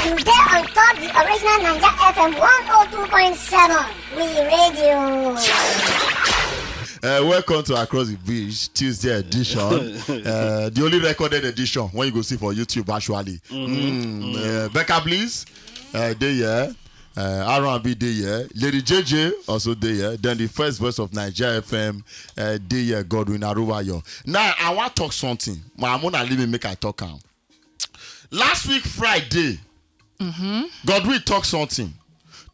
You get on top the original Naija FM 102.7. We radio. Welcome to Across the Bridge Tuesday edition. The only recorded edition when you go see for YouTube actually. Becca Bliss, they here. R&B day here. Lady JJ also day here. Then the first voice of Naija FM day here. Godwin Aruwayo. Now I want to talk something. I'm gonna leave me make I talk now. Last week Friday, Godwin talk something.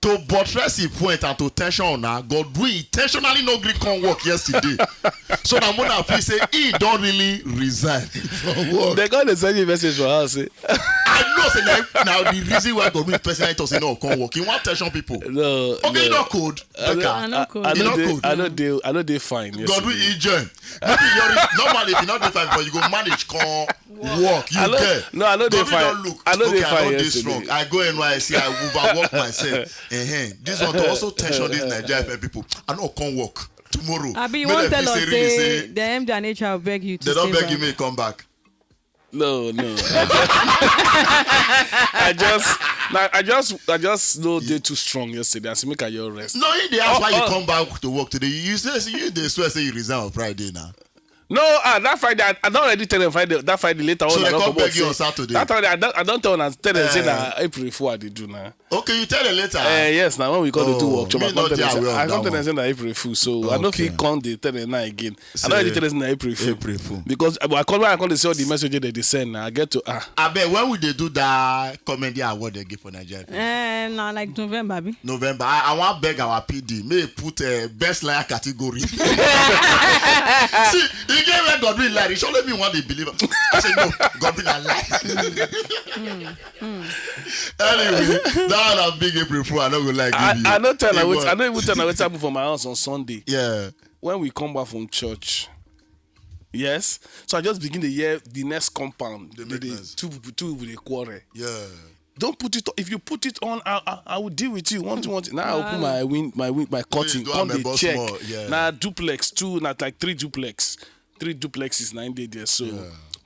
To buttress his point and to tension on her, Godwin intentionally no gree come work yesterday. So now Mona feel say he don't really resign from work. They got the same message for us. I know say now the reason why Godwin personally talk say no come work. He want tension people. No. Okay, you not code. I know they fine. Godwin he join. Maybe normally if you not fine, but you go manage come work. You get. No, I know they fine. I know they fine. I know they strong. I go NYC. I overwork myself. This one to also tension these Nigerian people. I know come work tomorrow. Abi, you won't tell us say the MD and HR will beg you to they don't beg back. you me come back. No. I just know they're too strong yesterday. I said make your rest. No, they ask why you come back to work today. You say they swear say you resign on Friday now. No, that Friday I don't already tell them Friday. That Friday later so on. So they come beg you on Saturday. That Friday I don't tell them. Tell them say that April 4 they do now. Okay, you tell them later. Yes, now when we go to do workshop, I come tell them say that April Fool. So okay. I don't feel come they tell them now again. I don't already tell them that April Fool. Because I call they see all the messages that they send. Now I get to I bet when will they do that comedy award they give for Nigeria? No, like November, baby. November. I want beg our PD. May put best liar category. See, he gave me Godwin lie. He showed me one they believe. I said no, Godwin a lie. Anyway, that one a big April Fool. I don't go like I don't tell her what happened for my house on Sunday. Yeah. When we come back from church. Yes. So I just begin to hear the next compound. Two people they quarrel. Yeah. Don't put it on. If you put it on, I will deal with you. One. Now I open my curtain. Come they check. Yeah. Now duplex, like three duplex. 3 duplexes 9 days there. So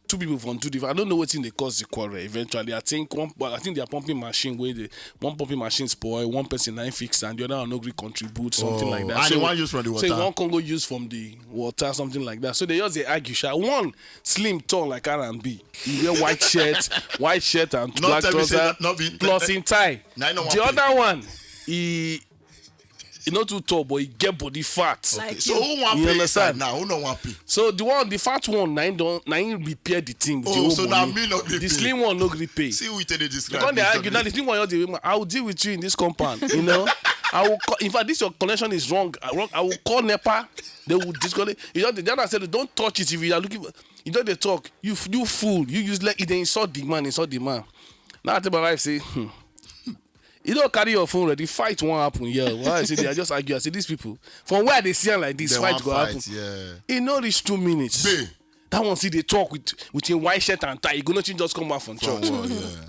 2 people from 2 different. I don't know what thing they cause the quarrel. Eventually, I think they are pumping machine where one pumping machine spoil, one person 9 fix, and the other one no agree contribute something like that. And so they want use from the water. So one can go use from the water, something like that. So they just argue. One slim, tall like R&B. He wear white shirt and black trousers, plus in tie. The other one, he not too tall, but he get body fat. Like so who want pay inside now? Who don't want pay? So the fat one, nine repair the thing. So now me not repay. The slim one no repay. See who they describe. Because they argue now the slim one, I will deal with you in this compound. You know, I will. In fact, this your connection is wrong. I will call NEPA. They will disconnect. You know, the other said, don't touch it if you are looking. You know they talk. You fool. You use like they insult the man. Now I tell my wife say. You don't carry your phone ready. Fight won't happen. Yeah, why I say they are just argue. I say these people from where they see them like this, fight go happen. Yeah. It no reach 2 minutes. Babe. That one see they talk with a white shirt and tie. You gonna just come back from church.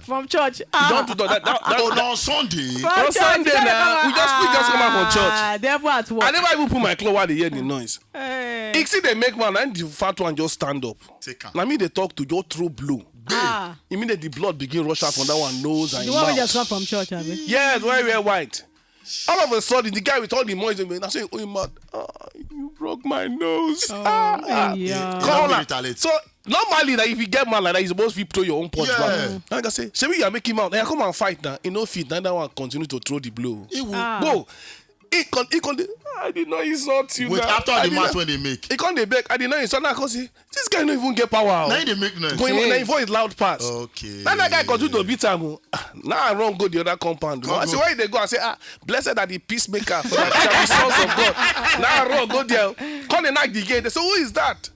From church. Don't do that. On Sunday. On Sunday now. We just come back from church. Therefore at work. I never even put my clothes while they hear the noise. You see they make man and the fat one just stand up. Now me they talk to your throat blue. Immediately the blood begin rush out from that one nose and the one we just come from church, have you? Yes, where we are white. All of a sudden, the guy with all the noise, I say, "Oh, man, you broke my nose." Yeah. Come on. So normally, like, if you get mad like that, you're supposed to throw your own punch back. And I say, "Shall we make him out? Now come and fight now." You know, fit. Now that one continue to throw the blow. Whoa. I did not insult you. Wait, after the match when they make. He can't beg. I did not insult. Now because this guy don't even get power. Now they make noise. Going now voice loud pass. Okay. Now that guy continue to beat him. Now I run go the other compound. I say why they go? I say blessed are the peacemaker for that shall be sons of God. Now I run go there. Come and knock the gate. They say who is that?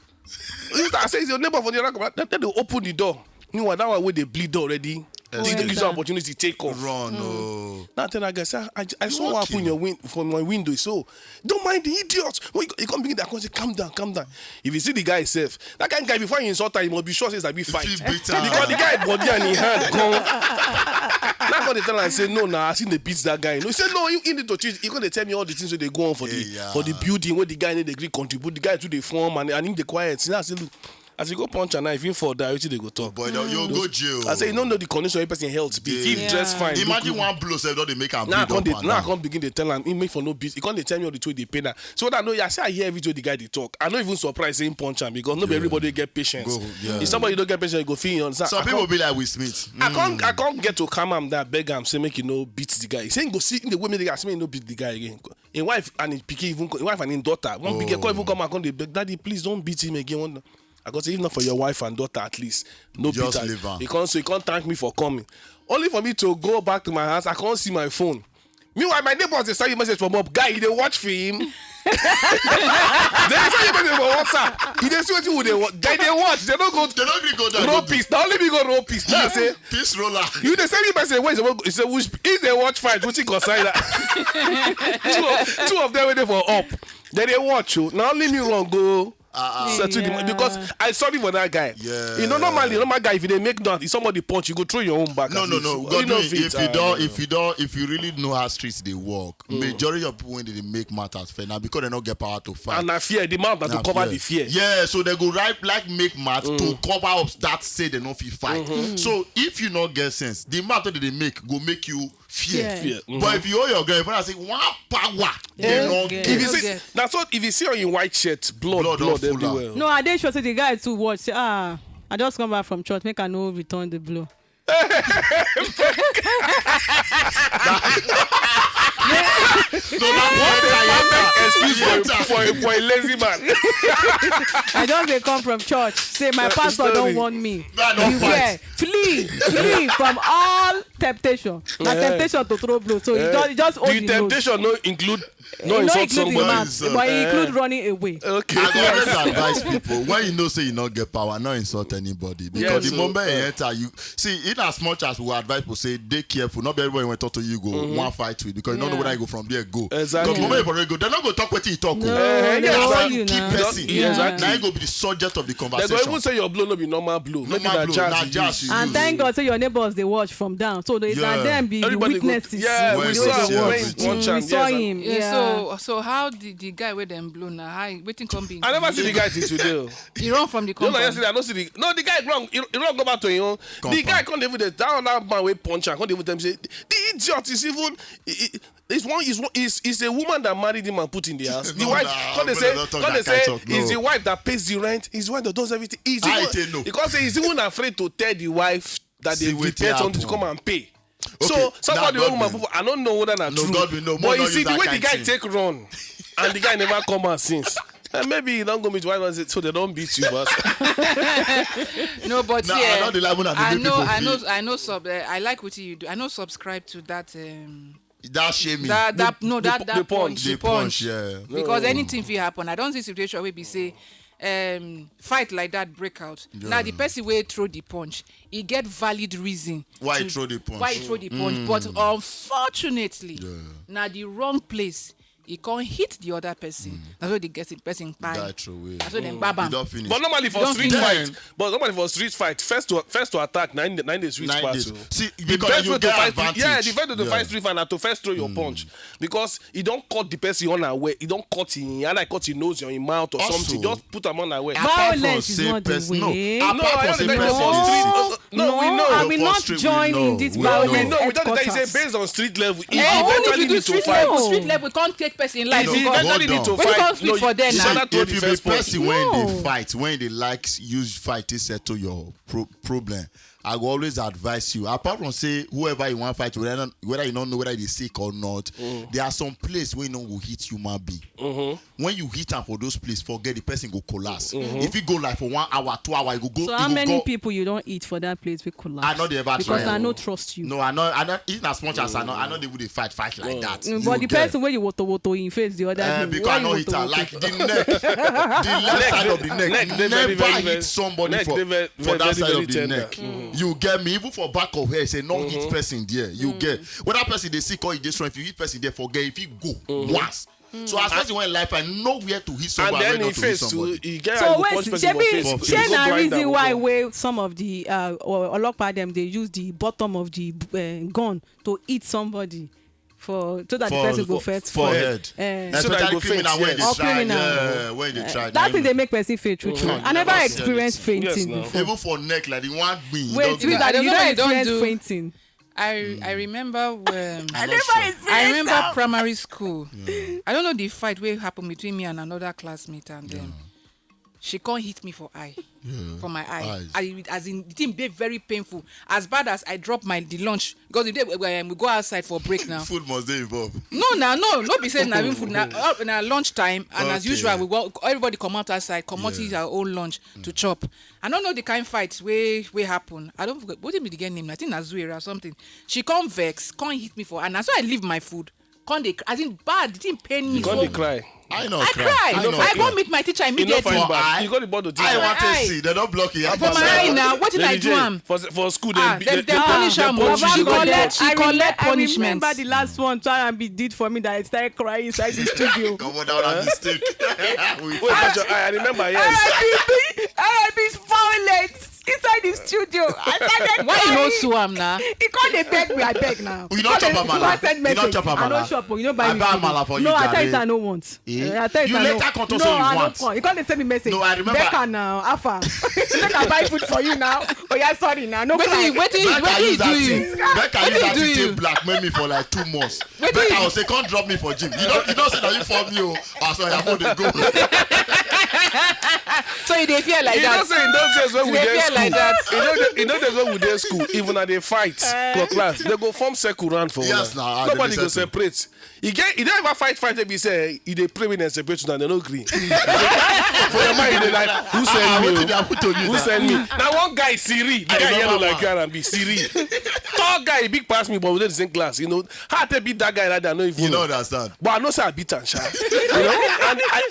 I say it's your neighbor for the other compound. Then they open the door. You know that one where they bleed already. Take the opportunity to take off. Run, no. Now tell that guy, say, I saw what happened from my window. So don't mind the idiot. When you come begin that, say, calm down. If you see the guy safe, that kind of guy before you insult him, he must be sure says that be fight. Because the guy body and he hand come. Now when they tell him, I say no, I seen the beats that guy. No, he said no, you need to change. He gonna tell me all the things that they go on for the building where the guy need to contribute. The guy to the form and in the quiet. See, I say look. As you go punch and if you fall down, they go talk. Boy, you go jail. I say you don't know the condition of person health be. If he dress fine. Imagine one blow, say don't they make am bleed Now up I can't begin to tell him he make for no beat. He can't tell me all the way they pay now. So what I know, I say I hear every day the guy they talk. I not even surprised saying punch him because not everybody get patience. If somebody don't get patience, you go feel on. Some people be like Will Smith. I can't get to calm him that beg him say make you know beat the guy. He saying go see in the way the guy say no beat the guy again. In wife and in picky even in wife and in daughter. One big girl even come and come they beg daddy please don't beat him again. I got to say if not for your wife and daughter at least no Just beat leave her. he can't thank me for coming. Only for me to go back to my house, I can't see my phone. Meanwhile, my neighbors they send you message from up. Guy, they watch film. They send you message from WhatsApp. They see what you they watch. Guy, they watch. They don't go. They don't really go down. Roll piece. Now only me go roll piece. Now say Peace roller. you they send me message. Where is the say which if they watch fight, which you consider that? two of them waiting for up. Then they watch you. Now only me wrong go. Because I sorry for that guy. Yeah. You know, normally, normal guy, if they make that, if somebody punch, you go throw your own back. No. God, if you really know how streets they work, majority of people when they make matters fair now because they don't get power to fight. And I fear the mouth that to cover the fear. Yeah, so they go right like make math to cover up that say they don't fit fight. So if you not get sense, the math that they make go make you fear. But if you owe your girl, if I say one power, they don't get. If you see, that's what if you see on your white shirt, blood everywhere. No, I didn't sure say the guy to watch. Say, I just come back from church. Make I no return the blow. So that's excuse for a lazy man. I just dey come from church. Say my pastor don't want me. Fight. Flee from all temptation. Na temptation to throw blow. So he just hold the the temptation no include no nose. insult Include the somebody. mouth, but he include running away. Okay. I always advise people when you know say you not get power, not insult anybody because the moment you enter, you see in as much as we advise people say they careful. Not everybody when talk to you go one fight with because you don't know whether you go from there go. Exactly. Because the moment you go, they're not go talk what you talk. No, they That's hold you keep now. person. Exactly. Now you go be the subject of the They conversation. go even say your blow no be normal blow. Maybe Normal na blow, jazz na you jazz use. you And thank God, say your neighbors they watch from down. So they Yeah. and them be the Everybody go- witnesses. yeah, we They saw always him watch. everything. One We chance, saw yes, him. Yeah. So how the guy where them blow now? How waiting come be? I never see the guy till today. He run from the You know, compound. yesterday I don't see the guy wrong. He wrong go back to him. The Compound. guy can't even down that man with punch and can't even them say the idiot is even. Is a woman that married him and put in the house. The No, wife, nah, can't they say, don't talk can't they that kind say, talk, no. is the wife that pays the rent, is the wife that does everything. Because say he's even afraid to tell the wife that See they wetin depend something to happen. come and pay. Okay, So somebody now, woman, Godwin. I don't know whether that's No, true. Godwin, no, but more you not see use the that way the kind guy thing. take run, and the guy never come out since. Maybe he don't go meet wife so they don't beat you, but No, but Nah, yeah, I know the level that I the know, people I know, feel. I know. I like what you do. I know. Subscribe to that. That shaming. That the punch. punch. the punch, yeah. Because anything fit happen. I don't see situation where we say fight like that break out. Now the person wey throw the punch, he get valid reason Why he throw the punch. why he throw the punch. But unfortunately, now the wrong place. He can't hit the other person. That's why they get the person That kpai. throw away. That's why they bab You am. don't finish. But normally for Don't street finish. fight, first to attack, nine days switch 9 parts. days. See, The because best you way to get fight, advantage. yeah, the best way to Yeah. fight street fight na to first throw your punch because he don't cut the person unaware. He don't cut him, and I cut his nose or his mouth or Also, something. Just put him unaware. Apart from Violence is say not the person- way. No, No, apart I from say don't think person for is street. sick. No, we know. I will For not street, we join know. in this We No, we violence. know. We don't think headquarters. say based on street level. If Only you if eventually you do need to street fight. level, street level can't take person life. If you because- eventually need to Hold on. When you fight, come speak for them See, now. Shout out to if the you be first point. person when No. they fight, when they like use fight to settle your problem, I will always advise you. Apart from say whoever you want to fight, whether you don't know whether they sick or not, there are some place where no go hit human being. When you hit am for those places, forget the person go collapse. If you go like for 1 hour, 2 hours, you go. So you how go many go, people you don't eat for that place we collapse? I know they ever because try. I don't trust you. No, I know even as much as I know they would fight like that. You But the get. person where you woto in face the other day. Because why I know you it woto-woto? like the neck, the left side of the neck, neck, they never very, very, hit somebody neck, for, they very, for that very, side very of the tender. neck. You get me, even for back of hair, say no hit person there. You get whether person they sick or he dey strong. If you hit person there, forget if you go once. So as person when life, I know where to hit And somebody, then where he not to hit face to somebody. he get So and he wait, punch person for face. For shey face. na Go blind reason am, why go. wey some of the olopa dem dey use the bottom of the gun to hit somebody so that the person go first forehead. So that you Especially go criminal faint, when they yes. try. Criminal. Yeah, when they try. that thing they make person faint true. I never never experienced seen fainting Yes, no. before. Even for neck, like the one being. Wait, I that don't you know why don't you don't experience do- fainting. I remember when I I remember primary school. I don't know the fight wey happen between me and another classmate and them. She can't hit me for eye. For my eye. As in the thing be very painful. As bad as I drop the lunch because the day we go outside for break now. Food must they involved. No be saying na food na lunch time and as Okay. usual we go everybody come out outside eat our own lunch to chop. I don't know the kind fight wey happen. I don't forget what be the girl name. I think na Zuera or something. She come vex, come hit me for and so I leave my food. Come dey as in bad, the thing pain me. You can't cry. I know. I cried. I go meet my teacher You know immediately. fine For back. eye? You got the bottle. I want to eye. see. They don't block you. For my eye now, what did I do am? For school, Them punish am. She collect punishment. I remember the last one R&B did for me that I started crying inside the studio. Come on down a mistake. Wait, but I remember, yes. R&B's foul legs inside the studio. I started Why you crying. no sue am now? He called they beg me, I beg now. You don't chop amala. Send You don't message. chop I amala. don't shop, you don't buy I me buy food. amala for you, No, I Jare. tell you I don't want. Eh? I tell You I later don't- come to no, say you I want. don't want. You can't send me message. No, I remember- Becca now, Alpha. Make I buy food for you now. Oh yeah, sorry now. No Wetin cry. Becca you use that do thing. you? Becca Wetin use that do thing you? to blackmail me for like 2 months. Wetin Becca you- will say, "Come drop me for gym." You don't say that you for me. Oh, sorry, I'm going to go. So you dey fear like You know, that? say in those days when we They dey fear school, like that. you know days when we dey school, even at they fight for class, they go form circle round for Yes, una. nah, Nobody they go settle. separate. You don't ever fight wey be say you dey pray when they separate una, they no gree. For your mind, you dey like, who send me? Wetin dey happen to you Who now? send me? Now one guy Siri, the guy remember yellow like one. R&B, Siri. Tall guy, big pass me, but we dey the same class. You know, how I take beat that guy like that? I no even You know. don't understand. But I know say I beat am, sha. You know,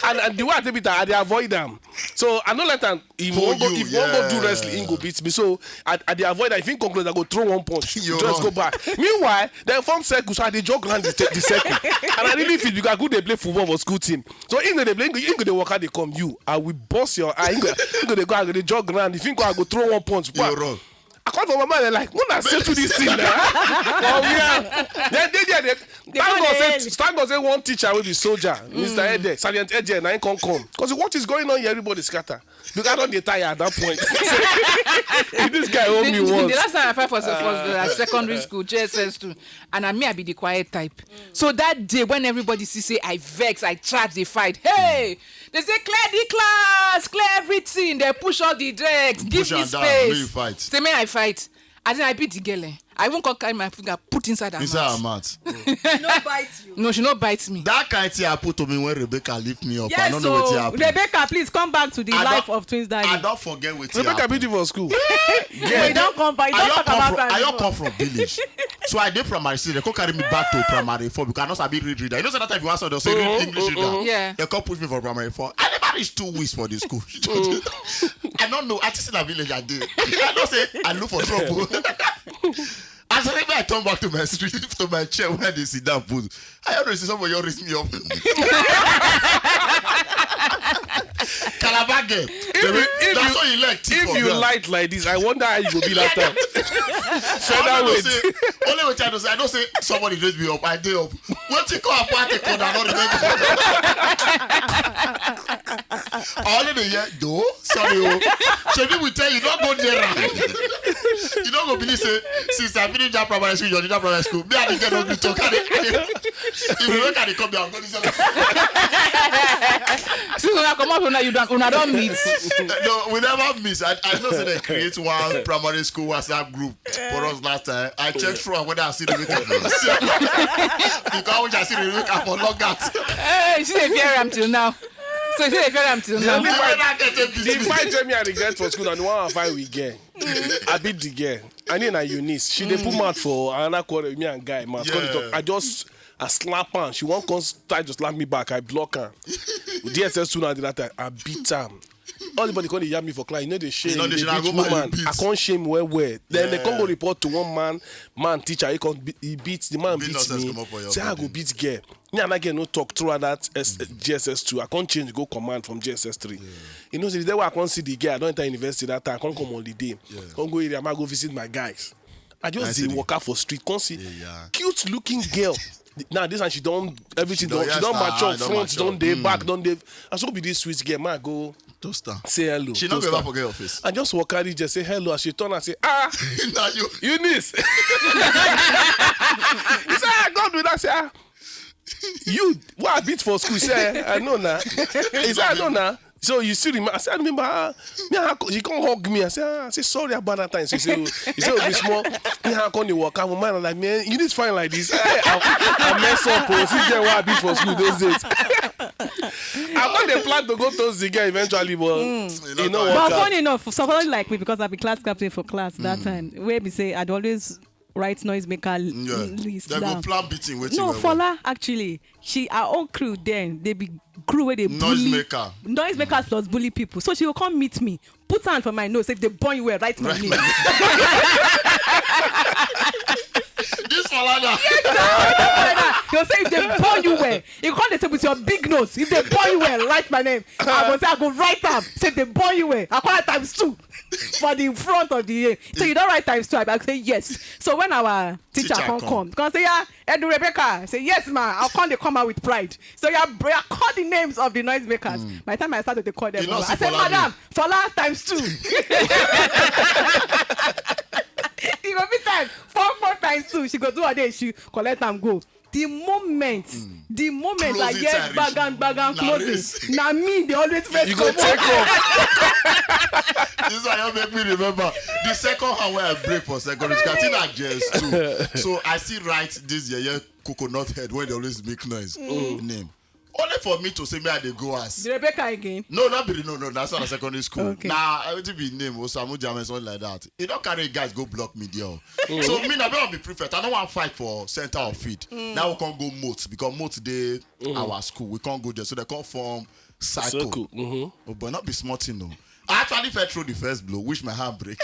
and the way I take beat am, I dey avoid am. So I no let am. If For one go, you, if one go do yeah. wrestling, he go beat me. So I dey avoid am. If he conclude, I go throw one punch. You Just run. go back. Meanwhile, dem form circle, so I dey jog around the circle. And I really feel because I go dey play football for school team. So him go dey play, him go dey work out, dey come you. I will bust your eye. Him go dey go, I go dey jog around. If him go, I go throw one punch. You Back. run. I call for my man, they're like, when I settle this thing now. Oh, yeah. Thank God say one teacher will be soldier, Mr. Ede, Sergeant Ede, and I can't come. Because what is going on here, everybody scatter. Because I don't get tired at that point. If this guy owe me The once. last time I fight for secondary school, JSS2, and I me, I be the quiet type. So that day when everybody say I vex, I charge the fight. Hey, they say clear the class, clear everything. They push all the decks, give Push me am down, make you space. fight. Say me I fight. And then I beat the girl. I won't come carry my finger, put inside her Inside her mouth. mouth. No bite you. No, she not bite me. That kind thing happen to me when Rebecca lift me up. I Yes, don't know what so happened. Rebecca, please come back to the I life don't- of Twins I Daddy. don't forget what Rebecca happened. beat you for school. Yeah, you don't come back. You don't talk about I that. don't come from village. So I did primary school. They come carry me back to primary 4 because I know I be read reader. You know that time you answer they'll say read English reader. Yeah. They come push me for primary 4. I never reached 2 weeks for the school. I don't know. I just in a village I did. I don't say I look for trouble. As I turn back to my street, to my chair where they sit down, put. I always see somebody raise me up. Calabar girl. That's what you like. If you light like this, I wonder how you go be that time. Featherweight. Featherweight. Only what I don't say, I don't say somebody raise me up. I did up. What you call a party code? I don't remember. Only the year, though. Sorry, Shebi will tell you, don't go near. You don't go believe say since I finished that primary school, you're in that primary school. Me and the girl don't be talking. If you look at the come down, go this. See, when I come out, you don't meet. No, we never miss. I know that they create one primary school WhatsApp group for us last time. I checked through and whether I see the weekend. Because when I see the weekend for logout. Hey, she dey fear am till now. So she dey fear am till now. The fight wey me I regret for school and the one I fight with girl. I beat the girl. I need a Eunice. She dey put mouth for another quarter with me and guy. Man, Yeah. I slap her. She won't come try to slap me back. I block her. With DSS sooner than that time, I beat her. Everybody come dey yab me for class. You know the shame. You know the They shame, I beat go back, woman. you beat. I can't shame well. Then they Yeah. come go report to one man teacher. He beats the man Beat beats nonsense me. come up for your Say I body. go beat girl. Me and that girl no talk through that GSS2. I can't change go command from GSS3. You know, so the day where I can't see the girl, I don't enter university that time. I can't come holiday. Can't go area. I might go visit my guys. I just see dey the- walk out for street. Can't see Yeah. cute looking girl. Now this one she don't everything She don't- she don't yes, mature don't front, mature. don't dey back, don't dey. I so be this sweet girl, man go Toaster. say hello. She not toast ever her. forget your face. I just walk carry just say hello. As she turn and say, Now you. Eunice. He said, God with that. Say, you what I beat for school? He said, I know now. He said, I know now. So you still remember? I said, I remember. You can't hug me. I said, sorry about that time. So he said, oh, be small. Me how come you walk out? Man, I'm like, man, you need to find like this. I mess up. See, get what I beat for school those days. I got the plan to go to Ziga eventually, but you know But what? funny enough, somebody like me, because I've been class captain for class that time, where we say I'd always write noisemaker list They go down. plan beating waiting. No, Fola actually, our own crew then they be crew where they bully noisemakers plus bully people. So she will come meet me, put hand for my nose, if they burn you well, write my name. This Falana. He'll say if they burn you well, you can't say with your big nose. If they burn you well, write my name. I will say I go write them. Say if they burn you well, I call it ×2 for the front of the year. So you don't write ×2. I say yes. So when our teacher come, because say yeah, Edu Rebecca, I say yes, man. I'll call they come out with pride. So yeah, call the names of the noisemakers. By the time I started to call them, I said, Madam, Fola ×2. It go be time 4 ×2. She go do her day. She collect and go. The moment I get bagan closing, now me they always first You go take off. This is why you make me remember the second hand where I break for secondary school. I think I just too. So I still write this year coconut head when they always make noise. Name. Only for me to say me I dey go as. The Rebecca again. No, that's not a secondary school. Okay. Now I will be name Osamu Jame something like that. You don't carry guys go block me there. So me I don't be prefect. I don't want to fight for center of feed. Now we can't go moat because moat dey our school. We can't go there. So they can't form cycle. Oh, but not be smart, you know. I actually fell through the first blow, which my hand break.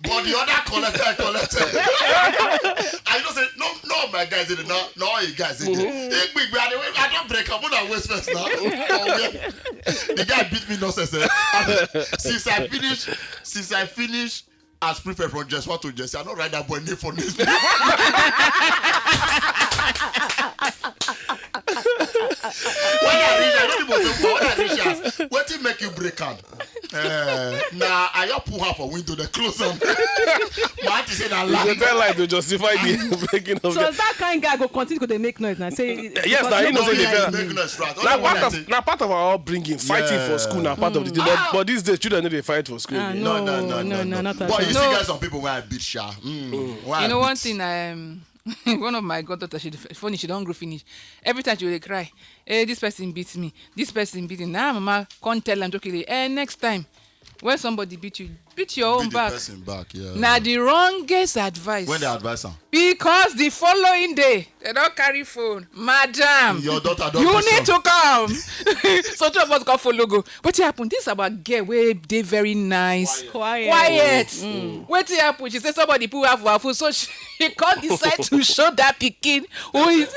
But the other collected. I just say, no, my guys did it. No, all you guys did it. I don't break. I'm gonna waste first now. The guy beat me nonsense. Since I finish as prefect from just what to just say, I don't write that boy name for this. What did make you break hand? Now I pull her for window, the close on. My auntie said that You tell like to justify the breaking of So that kind guy go continue to make noise and say yes, now he knows they make noise, right? Now part of our upbringing, fighting for school now part of the day. But these days children they fight for school. No, not at all. But you see guys some people when I beat Sha. You know one thing, one of my goddaughter, funny, she don't grow finish. Every time she will cry, hey, this person beats me. This person beats me. Now mama can't tell them jokingly, hey, next time when somebody beat you, beat your own back. Now the wrongest advice. When they advise her. Because the following day, they don't carry phone. Madam, Your daughter don't you need to come. So two of us got for logo. What happened? This about girl where they very nice. Quiet. What happened? She said somebody put her for her food. So she can't decide to show that pikin who is.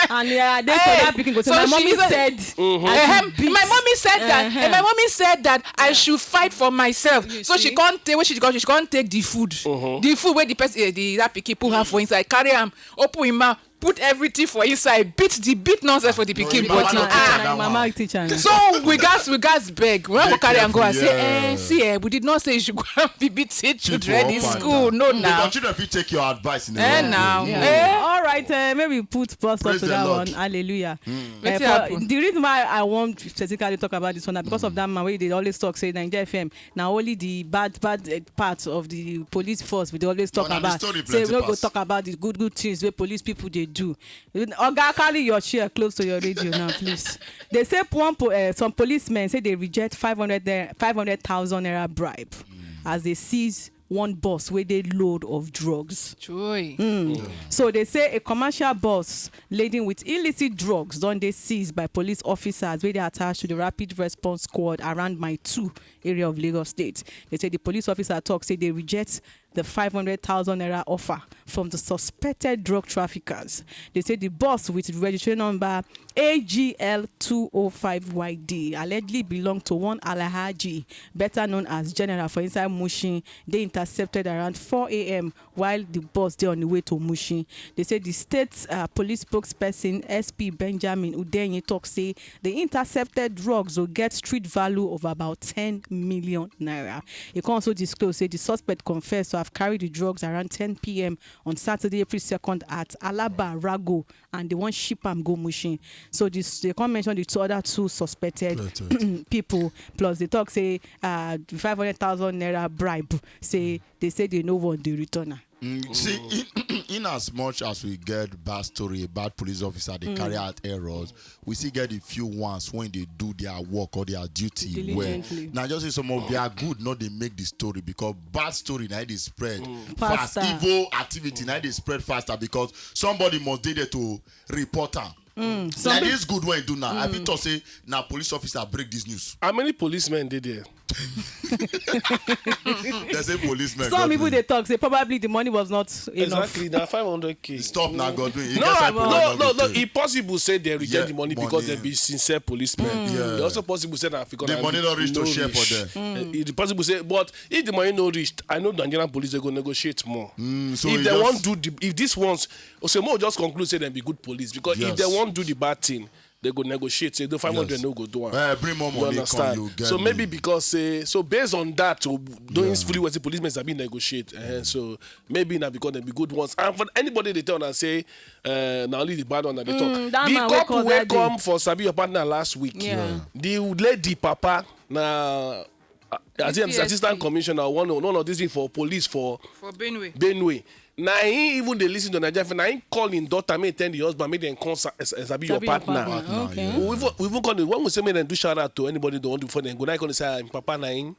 And yeah, they told that pikin go say, my mommy said. My mommy said that. And my mommy said that I should fight for myself. So she can't take where she can't take the food. The food where the person that pikin put her for inside, carry him, open him mouth, put everything for inside, beat nonsense for the pikin body. Mama teacher. So we guys beg. When we carry and go and say, see, we did not say you should go and be beating children in school. No, now. But children, if you take your advice in the now. All right, maybe put plus up to that one. Hallelujah. The reason why I want specifically talk about this one is because of that man where they always talk, say Naija FM. Now only the bad parts of the police force we they always talk about. Say we don't go talk about the good things where police people they do. Oga, carry your chair close to your radio now, please. They say some policemen say they reject 500,000 naira bribe as they seize one bus with a load of drugs. So they say a commercial bus laden with illicit drugs done they seized by police officers where they attached to the rapid response squad around my 2 area of Lagos State. They say the police officer say they reject the 500,000 naira offer from the suspected drug traffickers. They say the boss with registration number AGL205YD allegedly belonged to one Alhaji, better known as General for inside Mushin. They intercepted around 4 a.m. while the boss they on the way to Mushin. They say the state police spokesperson SP Benjamin Udenyi talk say the intercepted drugs will get street value of about 10 million naira. He can also disclose say the suspect confessed to have carried the drugs around 10 p.m. on Saturday, April 2nd at Alaba Rago, and they want ship am go Mushin. So they can't mention the other two suspected people. Plus they talk say 500,000 naira bribe. They say they know what the returner. See, in as much as we get bad story about police officer, they carry out errors, we still get a few ones when they do their work or their duty well. Now, just say some of they are good, not they make the story, because bad story now they spread fast. Evil activity now they spread faster because somebody must be there to report them. Like this good one do now. I think to say now police officer break this news. How many policemen did there? There's a policeman. Some people they talk say probably the money was not enough. Exactly, now 500k. Stop now, Godwin. No. It's possible say they reject the money because they be sincere policemen. They also possible say that because the money not reach to share for them. It's possible say, but if the money not reached, I know the Nigerian police they go negotiate more. So if they want to do if this ones, Osemo just conclude say they be good police because if they want to do the bad thing, they go negotiate. Say the 500 no go do one. Bring more money. Understand? You get so me. maybe because so based on that, doing fully what the policemen have been negotiate. So maybe now because they be good ones. And for anybody they tell and say, now only the bad one that they talk. The couple will come for Sabi your partner last week. The lady papa now. As the assistant commissioner, one of these things for police for Benue. Now he even they listen to Naija. Now he call in daughter, may tell the husband, make them call Sabi your partner. Okay. We even call it when we say make them do shout out to anybody they want to for them. Go now gonna say papa nine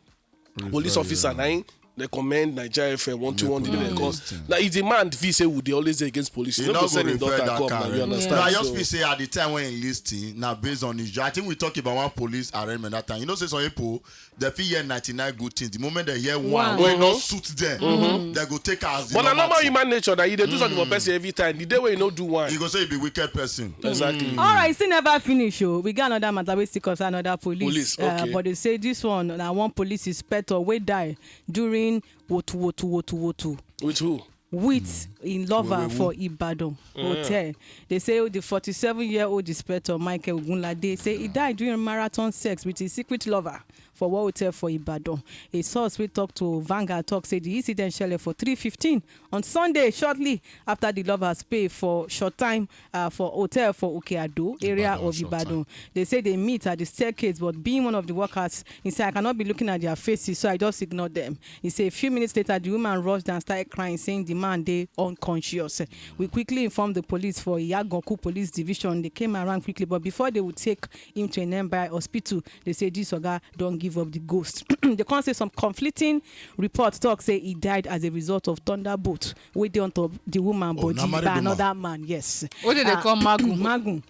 police officer nine. They commend Naija FM 121. Now if the man feel say would they always say against police, you don't send his daughter come. Now you understand? Now I just feel say at the time when enlisting, now based on his job, I think we talk about one police arraignment that time. You know, say some people they feel hear 99 good things. The moment they hear one when not suit them, they go take as. But I normal human nature that you do something for person every time. The day when you no do one, you go say you be wicked person. Exactly. All right, still never finish. We got another matter we still concern another police. Okay. But they say this one, now one police inspector will die during wotu. With who? With in Lover for Ibadan Hotel. They say the 47-year-old inspector Michael Ogunlade say he died during marathon sex with his secret lover for one hotel for Ibadan. A source we talked to Vanguard talk say the incident shelled for 3:15 on Sunday, shortly after the lovers pay for short time for hotel for Okeado area of Ibadan. They say they meet at the staircase, but being one of the workers, he said, I cannot be looking at their faces, so I just ignore them. He said a few minutes later, the woman rushed and started crying, saying the man they unconscious. We quickly informed the police for Yagonku Police Division. They came around quickly, but before they would take him to a nearby hospital, they say this oga don't give up the ghost. They can't say some conflicting reports talk say he died as a result of thunderbolt waiting on top the woman body by another man. Yes. What did they call Magu? Magu.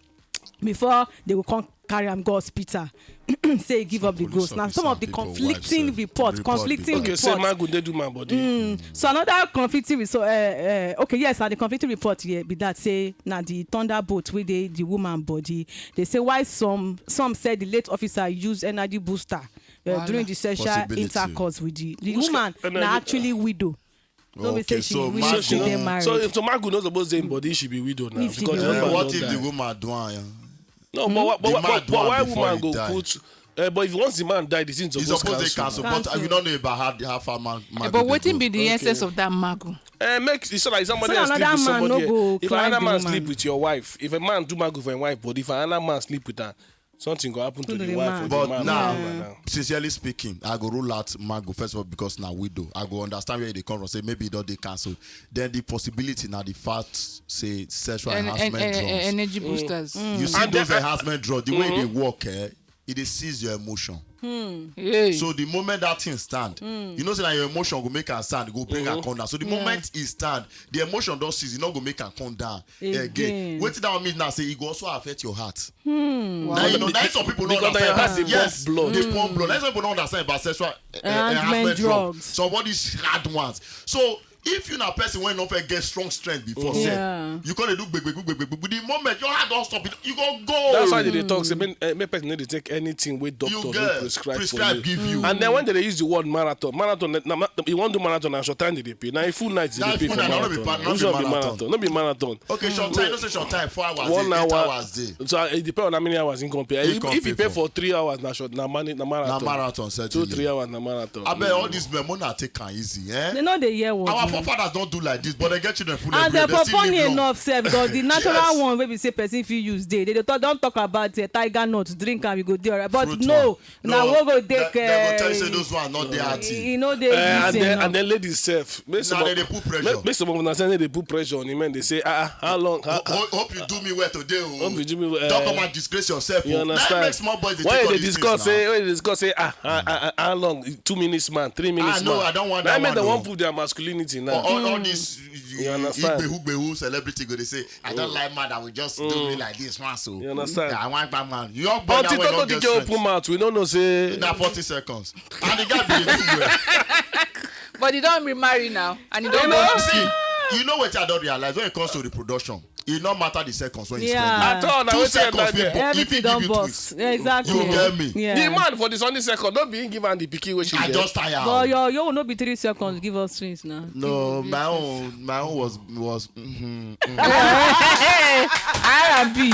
Before they will come carry him go hospital. Say give up the ghost. Now some of the conflicting reports. Okay, say Magu they do my body. So another conflicting result. Okay, yes, and the conflicting report here be that say now the thunderbolt with the woman body. They say why some said the late officer used energy booster during the sexual intercourse with the woman. Now actually widow. Okay, say so married. So Magu not supposed to say body should be widow now. If Because what if the woman do it? No, but why woman go put? But if once the man died, the thing's supposed to cancel. But you don't know about how far man. But what be the essence of that Magu? It's like somebody else sleep with somebody. If another man sleep with your wife, if a man do Magu for a wife, but if another man sleep with her, something go happen to the wife. But now, sincerely speaking, I go rule out Magu first of all because now widow. I go understand where they come from. Say maybe don't they cancel. Then the possibility now the fact say sexual harassment drugs, energy boosters. You see those enhancement drugs, the way they work, it dey seize your emotion. Hey. So the moment that thing stand, you know say that your emotion go make am stand, go bring am come down. So the moment e stand, the emotion don seize, e no go make am come down again. Wetin that one mean now say e go also affect your heart. Wow. Now you know, now some people don't Because your heart understand. dey Yes, pump blood. they pump blood. Now some people don't understand about sexual Enhancement drugs. Some of these hard ones. So if you na person wey no fit get strong strength before, say, you gonna do big. But the moment your heart don't stop, you go. That's why they talk say make person need to take anything wey doctor don prescribe for you. Give you. And then when they use the word marathon, you want to do marathon and short time they pay. Now a full night they pay for marathon. No be marathon. Okay, short time. No say short time. 4 hours. 1 hour. 8 hours day. So it depends on how many hours in compare. If you pay for 3 hours, na marathon. Na marathon. 2-3 hours na marathon. I bet all these men not take am easy, eh? They know they hear what. Our forefathers don't do like this, but they get children full And everywhere. they perform enough self, because the natural one wey be say person if you use dey. They don't talk about tiger nut, drink and we go there, right? But Fruit no, now we go take. They go tell you say those ones not there. You know they. And then ladies self. Now they put pressure. Make some of them say they put pressure on the men. They say how long? Hope you do me well today. Hope you do me well. Don't come and disgrace yourself. You understand? That makes small boys. Why they discuss say how long? 2 minutes man, 3 minutes man. I don't want that. That mean they won't put their masculinity now. All this understand? celebrity go they say I don't like man that will just do me like this man. So you understand? I want that man. You young boy that way don't get strength. Open mouth. We don't know say that 40 seconds. And the guy be do well. But he don't remarry now, and he don't see. You know what I don't realize when it comes to reproduction. It no matter the seconds when you spend it. At all, 2 seconds, everything don't bust. Exactly. You get me? Yeah. the man for this only second, don't be give am the picky wey she I get. just tired. But your will not be 3 seconds. Give us twins now. No, my own was. R&B.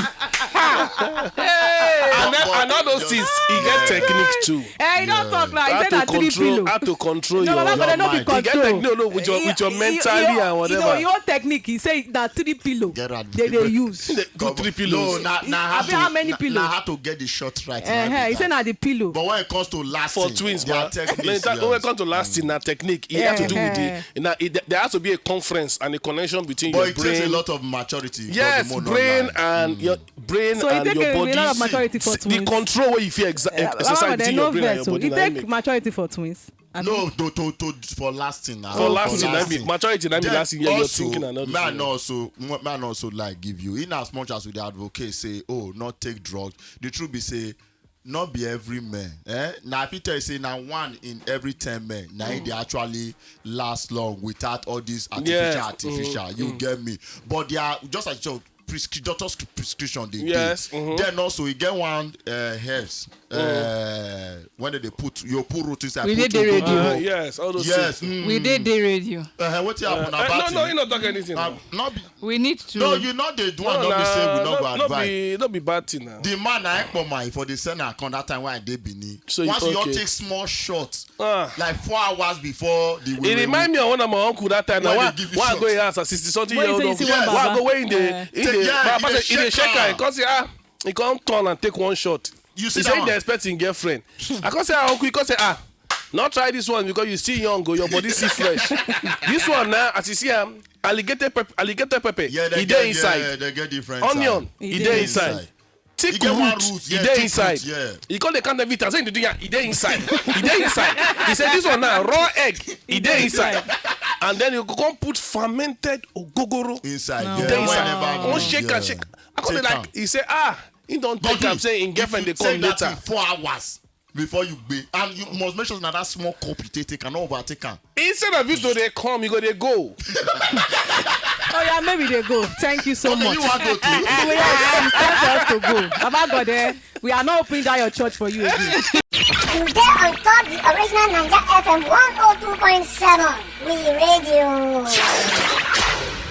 And all those things, he get technique too. Hey, don't talk like How you said that 3 pillow. How to control No, your Baba, but no be mind. He get control. technique with your mentally and whatever. You know, your technique, he say that 3 pillow Get out. they use. Go 3 pillows. No, how many pillows? Now how to get the shot right. He say na the pillow. But when it comes to lasting, For twins, their man. techniques, When it comes to lasting, na technique. It has to do with there has to be a conference and a connection between but your it takes a brain. lot of maturity. Yes, brain and your brain So and it take your body. a lot of maturity for The twins. control where you feel exercise between your brain and your body. It take maturity for twins. No, to for lasting now. For lasting, maturity, that mean lasting. You're thinking and all man also like give you in as much as we the advocate say, oh, not take drugs. The truth be say, not be every man. Now Peter say now 1 in every 10 men. Now they actually last long without all this artificial. You get me? But they are just like doctor's prescription they yes. Then also we get one herbs when they put root inside. We did the radio. Yes, all those yes. things. We did the radio. What happen about no, you not talk anything. We need to. No, you not the one. Don't be say we not go advise. Don't be bad thing now. The man I ekpoma for the send account that time when I did Benin. So once you take small shots, like 4 hours before the. It remind me of one of my uncle that time. Now why go in house 60-something-year-old uncle? Why go in the shaker? Because he can't turn and take one shot. You see he say they expecting girlfriend. I can't say uncle. He can't say not try this one because you still young, your body still fresh. This one now, as you see, alligator pepper. Yeah, they get inside. Yeah, they get different. Onion, he dey inside. Thick root, he dey inside. He call the kind of vitamin. Say the thing, he dey inside. He dey inside. He said this one now, raw egg, he dey inside. And then you come put fermented ogogoro inside. He dey inside. Come shake and shake. I call it like he say he don't take am say in girlfriend they come later. 4 hours. Before you be, and you must make sure that small cup you take cannot overtake am. Instead of you to they come, you go they go. Oh yeah, maybe they go. Thank you so much. You want to go too? It's time for us to go. Baba God there. We are not opening down your church for you again. You get on top the original Naija FM 102.7. We radio.